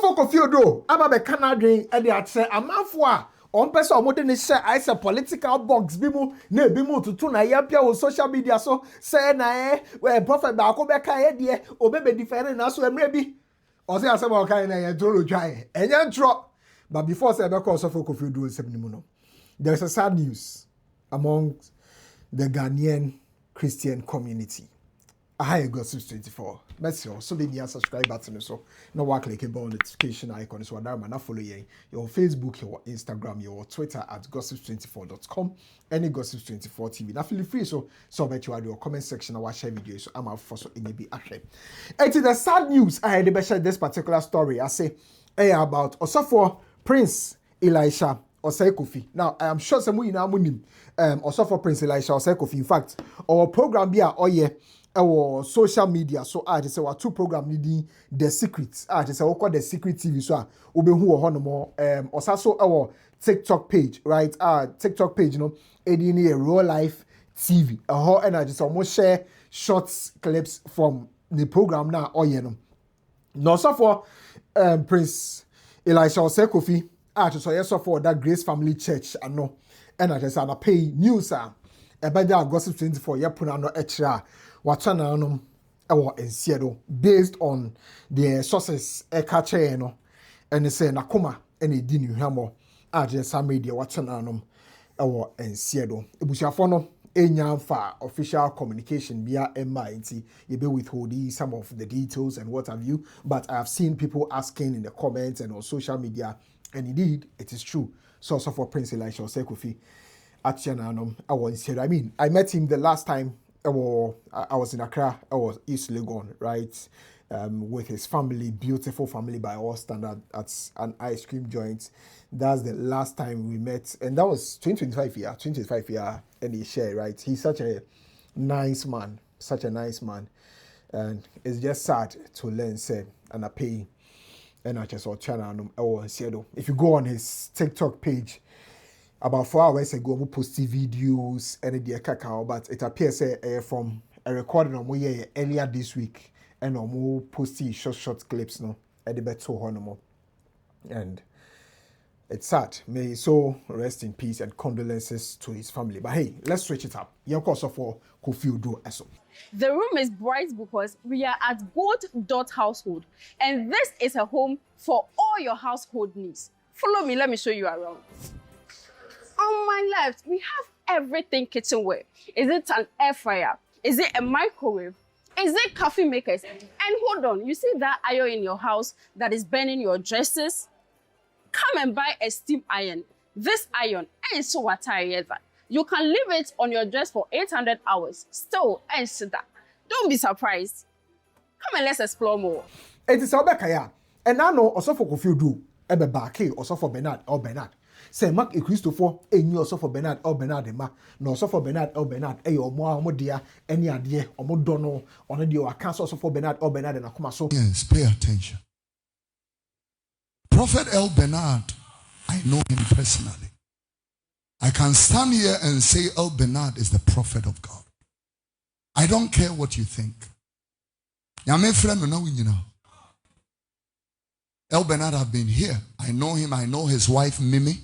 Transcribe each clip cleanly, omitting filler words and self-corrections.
for Kofi Oduro, aba be Canadian e dey atre amanfo a on person omode ne share I say political box bimu na bimu tutu na yapia on social media so say na prophet ba ko be kan de obebe different na so emre bi o say asem o kan na ye dro dwan enye ntro but before say be call so for Kofi Oduro nsem ni mu no there is a sad news among the Ghanaian Christian community. Hi, Gossip 24. Merci. So be near subscribe button so no work click on notification icon so that man follow you. Your Facebook, your Instagram, your Twitter at gossip24.com. Any Gossip 24 TV. Now feel free so bet you add your comment section or share videos. So I'm out for so it be ahead. It is the sad news. I had to share this particular story. I say about also for Prince Elisha Osei Kofi. Now I am sure some of you know also for Prince Elisha Osei Kofi. In fact, our program here our social media so I just say what two program needing the secrets. I just say what call the secret TV so ube who or more also our TikTok page, right? TikTok page, you know, it in a real life TV. And I just almost share short clips from the program now you know. Now so for Prince Elisha Osei Kofi, I just so for that Grace Family Church I know. And I just pay news about that Gossip 24 yeah put no extra watchana in Seattle based on the sources catcher no and say nakoma and a dinu hamo just some media watchana in Seattle ebusiafo no enya fa official communication via MIT you be withholding some of the details and what have you, but I have seen people asking in the comments and on social media, and indeed it is true. So for Prince Elisha Osei Kofi I mean, I met him the last time I was in Accra, I was East Legon, right? With his family, beautiful family by all standards, at an ice cream joint. That's the last time we met. And that was 2025 year, and he shared, right? He's such a nice man. And it's just sad to learn, said, and I pay, and I just saw channel, if you go on his TikTok page, about 4 hours ago, we posted videos and the cacao, but it appears from a recording on earlier this week, and we posted short clips no at the better and it's sad. May his soul rest in peace and condolences to his family. But hey, let's switch it up. You're also for Kofi Oduro. The room is bright because we are at Gold Household, and this is a home for all your household needs. Follow me, let me show you around. On my left, we have everything kitchenware. Is it an air fryer? Is it a microwave? Is it coffee makers? And hold on, you see that iron in your house that is burning your dresses? Come and buy a steam iron. This iron ain't so water. You can leave it on your dress for 800 hours. Still ain't that. Don't be surprised. Come and let's explore more. It is Obekaya. And I know also for Kofi Oduro, Ebe Bake, also for Bernard or Bernard. Say Mark e Christopher enyi also for Bernard or Bernard ma no also for Bernard or Bernard omo dia any ade omo do no ono de o aka also for Bernard or Bernard na kuma so. Yes, pay attention. Prophet El Bernard, I know him personally. I can stand here and say El Bernard is the prophet of God. I don't care what you think. Yame friend no you know. El Bernard have been here. I know him. I know his wife Mimi.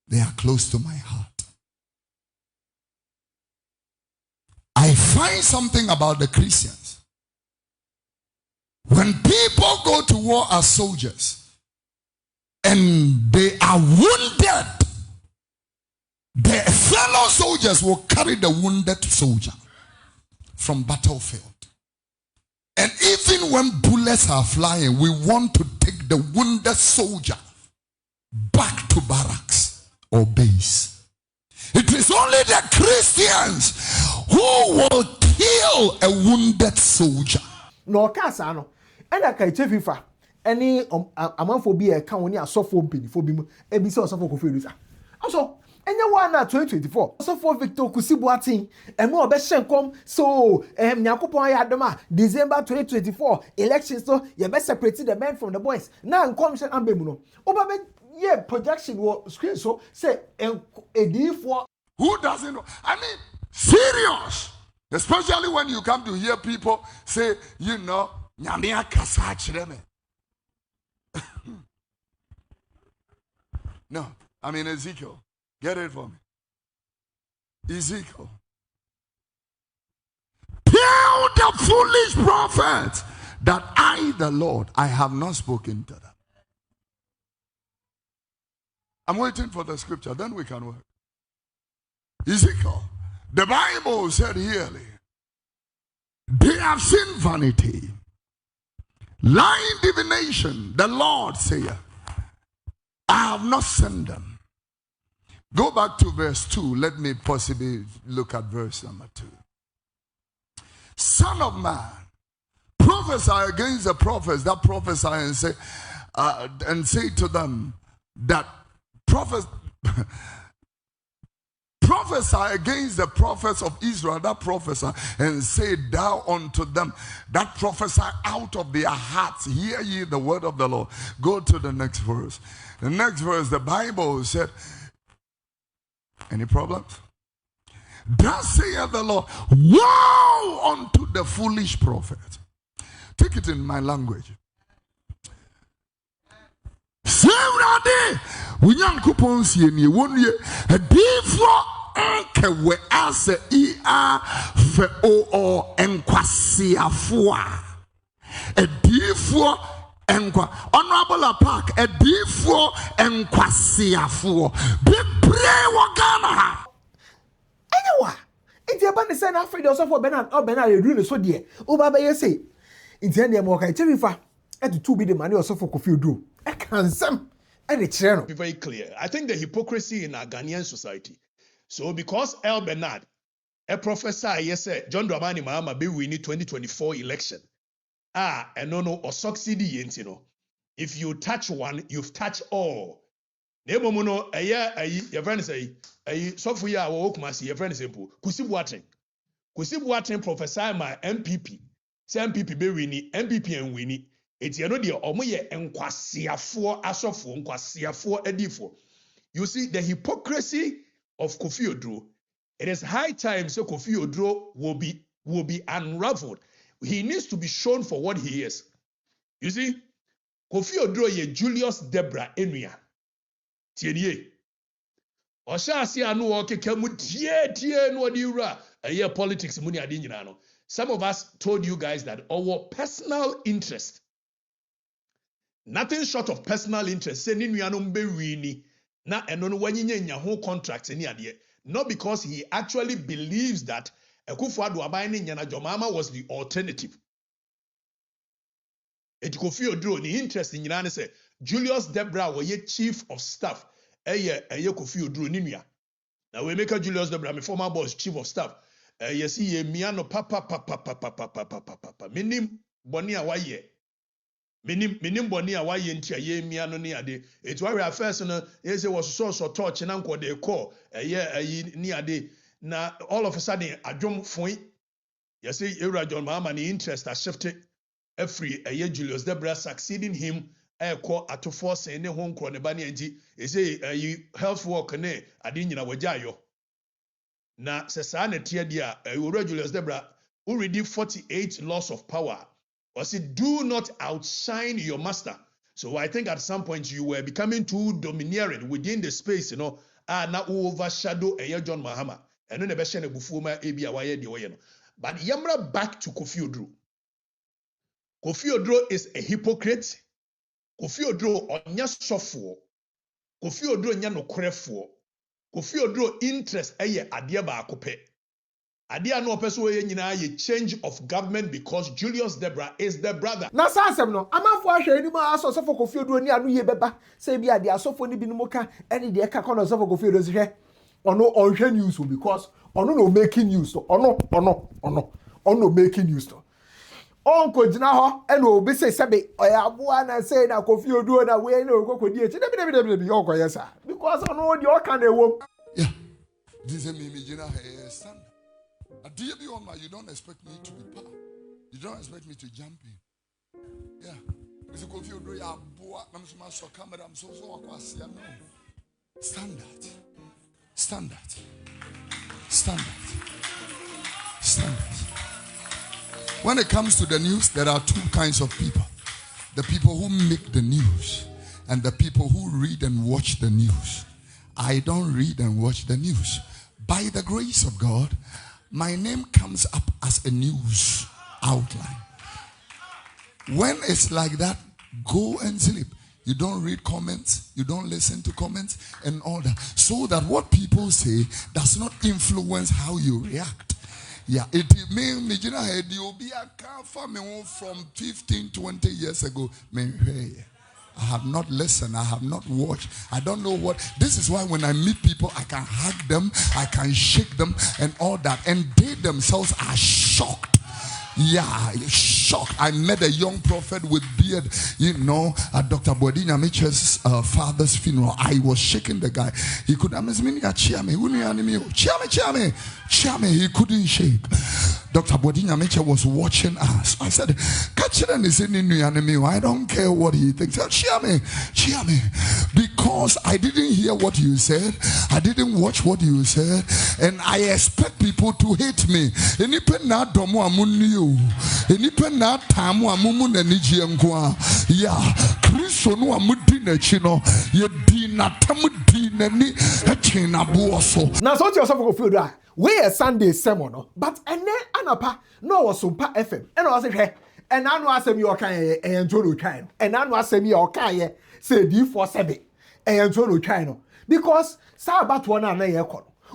They are close to my heart. I find something about the Christians. When people go to war as soldiers and they are wounded, the fellow soldiers will carry the wounded soldier from battlefield. And even when bullets are flying, we want to take the wounded soldier back to barracks or base. It is only the Christians who will kill a wounded soldier. No kasano. And I can chefifa. Any amanphobia can only a soft open for bim ebi so for Kofi Oduro. Also, anyone na 2024. Also for Rev Kusi Boateng. And more best come so Nyakopon Ayadoma December 2024 elections so you best separate the men from the boys. Now come ambemu no. Oba yeah, projection was screen so say a D4. Who doesn't know? I mean, serious. Especially when you come to hear people say, you know, Nyamia Kasachireme. No, I mean Ezekiel. Get it for me. Ezekiel. Tell the foolish prophets that I, the Lord, I have not spoken to them. I'm waiting for the scripture, then we can work. Ezekiel. The Bible said yearly, they have seen vanity, lying divination. The Lord saith, I have not sent them. Go back to verse 2. Let me possibly look at verse number 2. Son of man, prophesy against the prophets that prophesy and say to them that prophesy against the prophets of Israel that prophesy and say thou unto them that prophesy out of their hearts, hear ye the word of the Lord. Go to the next verse. The next verse, the Bible said, any problems? Thus saith the Lord, woe unto the foolish prophet. Take it in my language. Sevrade, unyankopon sie ni wonye, adifo enkewe ase ia fe o enkwasiafo a. Adifo enkwa. Honorable Park, adifo enkwasiafo. Bebre wo Ghana ha. Anyway, it's a band saying after the for Bernard or Bernard, you're doing so dear. Oh, Baba, you say, it's the end of the Terrifa, and to be the money also for Kofi Oduro. I can't some and it's be very clear. I think the hypocrisy in our Ghanaian society. So, because El Bernard, a professor, yes, sir, John Dramani Mahama be winning 2024 election. And no, or succeed, you know. If you touch one, you've touched all. Nebomono, your friend say, Sophia, Okumasi, your friend simple. Kusi Boateng. Kusi Boateng professor, my MPP. Say MPP be winning, MPP and winning. It's you know the omoye enkwasiafo asofo enkwasiafo edifo. You see the hypocrisy of Kofi Oduro. It is high time so Kofi Oduro will be unraveled. He needs to be shown for what he is. You see, Kofi Oduro ye Julius Debra Enua. Tienye. Osha asi anu okeke mu tie no di wura eye politics mu ni ade nyina no. Some of us told you guys that our personal interest, nothing short of personal interest, say ni nuanom be wini na eno no wanyenya nya ho contract ni ade. Not because he actually believes that Akufo-Addo aban ni nyana Jomama was the alternative. Eti Kofi Oduro ni interest nyina ne say Julius Debra wo ye chief of staff eye Kofi Oduro ni nua. Now we make a Julius Debra, my former boss, chief of staff. Yes, ye miano papa. Minim boni awaye. Minim boni awaye ntia ye miano ni ade. It's why we are first no yes was so touch na nko de call ni ade na all of a sudden adwom foi. Yes, Ewra John Mahama ni interest has shifted every Julius Debra succeeding him call at force ne ho nkro ne ba ne anti say health work ne ade nyina wajayo. Na sesa na tie dia Julius Debra already 48 laws of power. Or say do not outshine your master. So I think at some point you were becoming too domineering within the space, you know, na overshadow John Mahama. And then be bufu ma ebi awaye de oye no. But yamra back to Kofi Oduro. Kofi Oduro is a hypocrite. Kofi Oduro onya sofo. Kofi Oduro nya nokorefo. Kofi Oduro interest eye adia ba akope. Adia no person wey nyina ye change of government because Julius Debra is the brother. Na sansem no amafo ahwe ni ma aso sofo Kofi Oduro ni anu ye beba say bia de asofo ni binumo ka ene de ka kono sofo Kofi Oduro hwe ono onhwe news because ono no making news to ono making news to onko jina ho ene obi say sebe oyaboa na say na Kofi Oduro na we na okokodi echi debi yoko yesa because ono de o kan ewom. Yeah, this is me jina stand. You don't expect me to be power. You don't expect me to jump in. Yeah. Mr. Kofi Oduro ya boa na msuma so camera am so akwase no. Standard. When it comes to the news, there are two kinds of people. the people who make the news, and the people who read and watch the news. I don't read and watch the news. By the grace of God, my name comes up as a news outline. When it's like that, go and sleep. You don't read comments, you don't listen to comments and all that. So that what people say does not influence how you react. Yeah, it means from 15, 20 years ago. I have not listened, I have not watched. I don't know what. This is why when I meet people, I can hug them, I can shake them and all that. And they themselves are shocked. Yeah, shocked. I met a young prophet with beard, at Dr. Bodina Mitchell's father's funeral. I was shaking the guy. He could he couldn't shake. Dr. Bodina Mitchell was watching us. I said, I don't care what he thinks. Because I didn't hear what you said, I didn't watch what you said, and I expect people to hate me. Now, so yourself go feel that we a Sunday sermon, no? But and then anapa no was Sumpa FM, and I was hey, and I know I say me okay, and Jono China, and I know I say me okay, say D47, and Jono China, because sa about one and a year.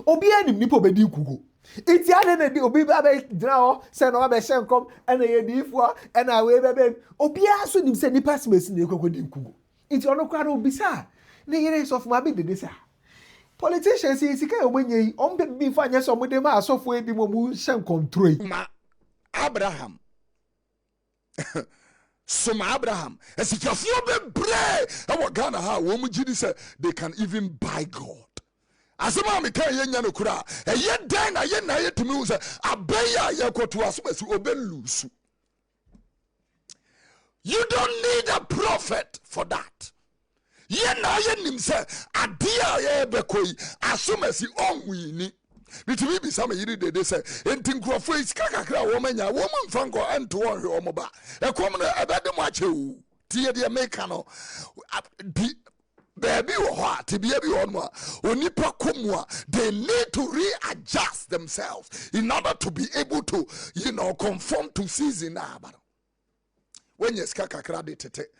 Obi any nipo be di kugo. It's the day Obi babe draw, send over shen come, and a D4, and I way baby. Obi aso nim say nipa smesi ne kugo di kugo. It's ono kwaro obisa. Ne years of my big desa. Politicians say sika when ye on be fanya some with them software be mo shen control. Abraham. Soma Abraham. As if you be brave, and what Ghana ha woman say they can even buy God. Asema me kan yenya no kura eye dan na ye na ye timi say abeya ye kwoto asomasi obelusu. You don't need a prophet for that. Ye na ye nim say adia ye bekoi asomasi onwini. Bitimi bi sama yiri de say enti nkrofo iska kakra wo manya wo mfanko ento wo hwe omoba ekom no ebede mo achewu tie de make no baby they need to readjust themselves in order to be able to conform to season. When you skaka krade tete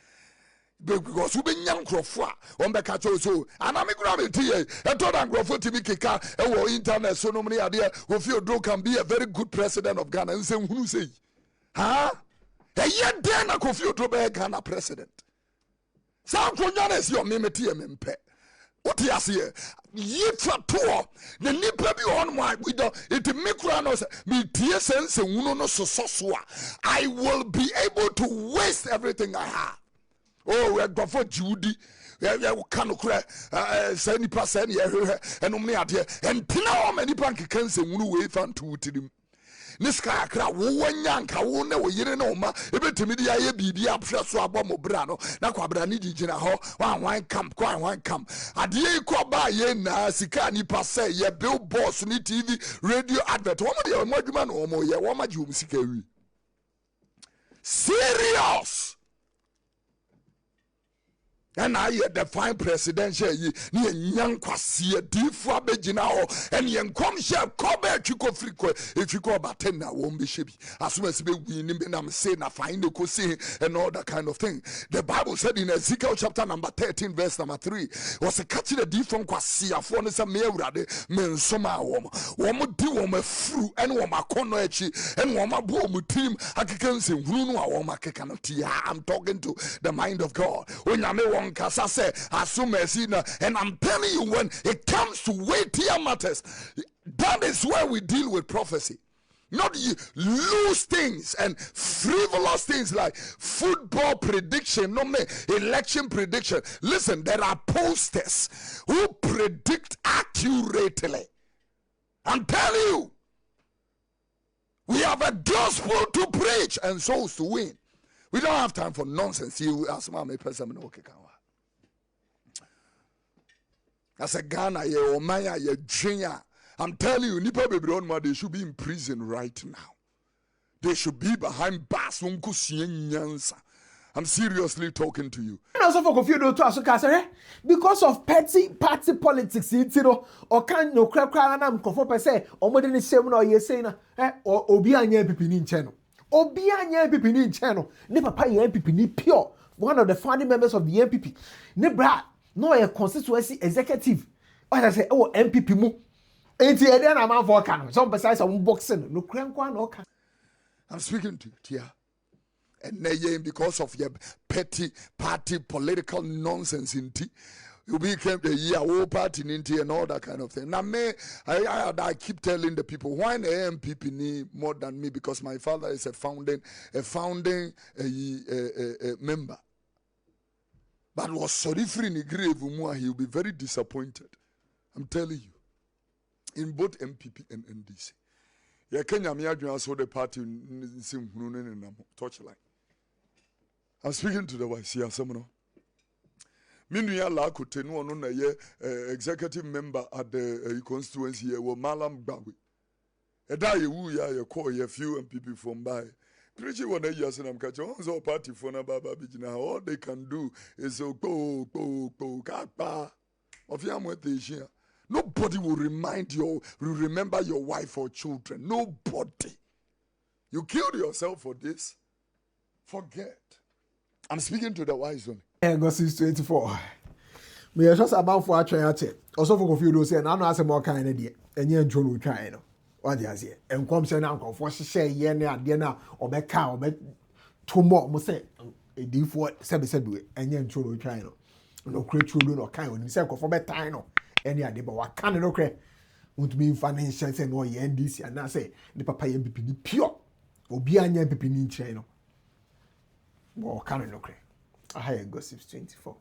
because we be young crofwa on be catch so and I'm gravity e to dan crofo timi keka e wo internet so no many ade Kofi Oduro can be a very good president of Ghana and say hunu say ha e ye den na Kofi Oduro be Ghana president. Some Konyanes your mimeti mempe. What he has here? Yifa tour. The nipa be on my widow. It mikuranos me TSNs and uno no so. I will be able to waste everything I have. Oh, we're going for Judy. Yeah, can cry. 70% yeah, and only out here. And now many bank can say uno way fan to him. Niska akra wo wanyanka wo na wo yire na oma ebetimi dia ye bibia aphwe so abomo bra no na kwabra ni digina ho wan camp ade ko ba ye na sika ni pase ye billboards ni TV radio advert wo mo de mo adwuma no mo ye wo ma ji wo sika wi serious. And I the fine presidential ye ni young kwasi difu abegina ho and yen come share cover chiko friko if you go about 10 na won be shebi as soon as be win be na say na find the kosi and all that kind of thing. The Bible said in Ezekiel chapter number 13 verse number 3 was a catch the difu kwasi afo ne se me awurade me nsoma wo di wo mafru and wo makono echi and wo mabo mu team akikanse hunu no wo makeka no tia. I'm talking to the mind of God. Onyame and I'm telling you, when it comes to weightier matters, that is where we deal with prophecy. Not you loose things and frivolous things like football prediction, no me election prediction. Listen, there are posters who predict accurately. I'm telling you, we have a gospel to preach and souls to win. We don't have time for nonsense. You ask me person okay. As a Ghana, ye Omaya, ye Jenya. I'm telling you, Nipa Bebrona, they should be in prison right now. They should be behind bars. I'm seriously talking to you. And also for Kofi Oduro to aso because of petty party politics, you know, or can no crack na mkofo per se, or more than the same no ye say na, or obi anya MPP ni channel. Obi anya MPP ni channel. Ne papa ye MPP ni pure. One of the founding members of the MPP. Ne bra, no a constituency executive. Or I say, oh MPP mu. Ain't he then a man for can. Some besides some boxing. No crank one no can. I'm speaking to you, Tia. And because of your petty party political nonsense in tea, you became the year old party in tea and all that kind of thing. Now, I keep telling the people why the MPP need more than me, because my father is a founding member. But was sorry free in the grave, he'll be very disappointed. I'm telling you, in both MPP and NDC. Yeah, Kenya Miadrian saw the party in Touchline. I'm speaking to the wife here, someone. Minuya Lakote, no one executive member at the constituency here, Malam Bawi. A die you call a few MPP from by. Preach one years and I'm catching all party for Nababa Bijina. All they can do is go, kapa. Of Yam with the share. Nobody will remember your wife or children. Nobody. You killed yourself for this. Forget. I'm speaking to the wise one. Gossip 24. Me just about for a try at it. Also for Kofi Oduro say, and I know more kind of dear. And you enjoy no try no. What you say? And come say now, for share ye na dear now, or be cow, or be two more. Must say a D for 7 and you enjoy no try no. No create children or kind. You say for better time no. Any idea, but what can no credit? Won't be financial say no ye NDC and I say the papa MPP pure. Obi anya MPP ni channel. Well, can no credit. I hear gossips 24.